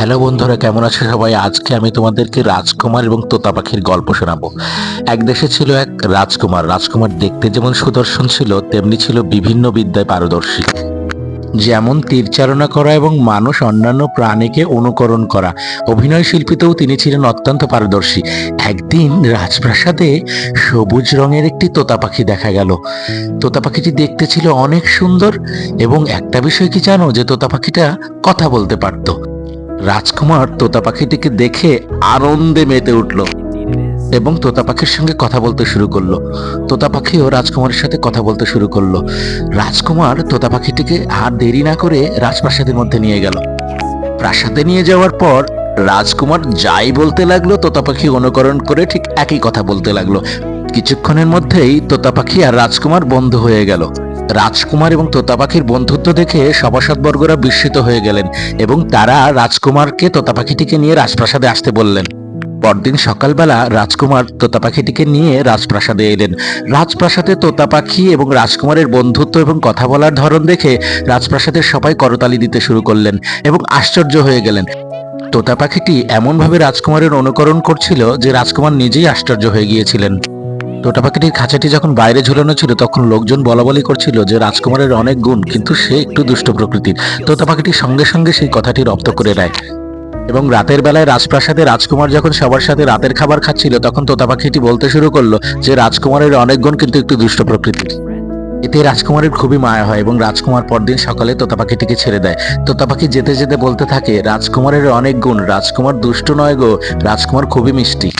Hello বন্ধুরা, কেমন আছো সবাই? আজকে আমি তোমাদেরকে রাজকুমার এবং তোতা পাখির গল্প শোনাবো। এক দেশে ছিল এক রাজকুমার। রাজকুমার দেখতে যেমন সুদর্শন ছিল, তেমনি ছিল বিভিন্ন বিদ্যায় পারদর্শী। যেমন তীরচালনা করা এবং মানুষ অন্যান্য প্রাণীকে অনুকরণ করা। অভিনয় শিল্পীতেও তিনি ছিলেন অত্যন্ত পারদর্শী। একদিন রাজপ্রাসাদে সবুজ রঙের একটি তোতা পাখি দেখা গেল। তোতা পাখিটি দেখতে ছিল অনেক সুন্দর, এবং একটা বিষয় কি জানো, যে তোতা পাখিটা কথা বলতে পারতো। রাজকুমার তোতা পাখিটিকে দেখে আনন্দে মেতে উঠল এবং তোতা পাখির সঙ্গে কথা বলতে শুরু করলো। তোতা পাখিও রাজকুমারের সাথে কথা বলতে শুরু করলো। রাজকুমার তোতা পাখিটিকে আর দেরি না করে রাজপ্রাসাদের মধ্যে নিয়ে গেল। প্রাসাদে নিয়ে যাওয়ার পর রাজকুমার যাই বলতে লাগলো, তোতা পাখি অনুকরণ করে ঠিক একই কথা বলতে লাগলো। কিছুক্ষণের মধ্যেই তোতা পাখি আর রাজকুমার বন্ধু হয়ে গেল। রাজকুমার এবং তোতা পাখির বন্ধুত্ব দেখে সভাসদবর্গরা বিস্মিত হয়ে গেলেন এবং তারা রাজকুমারকে তোতা পাখিটিকে নিয়ে রাজপ্রাসাদে আসতে বললেন। পরদিন সকালবেলা রাজকুমার তোতা পাখিটিকে নিয়ে রাজপ্রাসাদে এলেন। রাজপ্রাসাদে তোতা পাখি এবং রাজকুমারের বন্ধুত্ব এবং কথা বলার ধরন দেখে রাজপ্রাসাদের সবাই করতালি দিতে শুরু করলেন এবং আশ্চর্য হয়ে গেলেন। তোতা পাখিটি এমনভাবে রাজকুমারের অনুকরণ করছিল যে রাজকুমার নিজেই আশ্চর্য হয়ে গিয়েছিলেন। তোতা পাখিটির খাঁচাটি যখন বাইরে ঝুলানো ছিল, তখন লোকজন বলাবলি করছিল যে রাজকুমারের অনেক গুণ, কিন্তু সে একটু দুষ্ট প্রকৃতির। তোতা পাখিটি সঙ্গে সঙ্গে সেই কথাটি রপ্ত করে নেয় এবং রাতের বেলায় রাজপ্রাসাদে রাজকুমার যখন সবার সাথে রাতের খাবার খাচ্ছিল, তখন তোতা পাখিটি বলতে শুরু করলো যে রাজকুমারের অনেক গুণ, কিন্তু একটু দুষ্ট প্রকৃতির। এতে রাজকুমারের খুবই মায়া হয় এবং রাজকুমার পরদিন সকালে তোতা পাখিটিকে ছেড়ে দেয়। তোতা পাখি যেতে যেতে বলতে থাকে, রাজকুমারের অনেক গুণ, রাজকুমার দুষ্ট নয় গো, রাজকুমার খুবই মিষ্টি।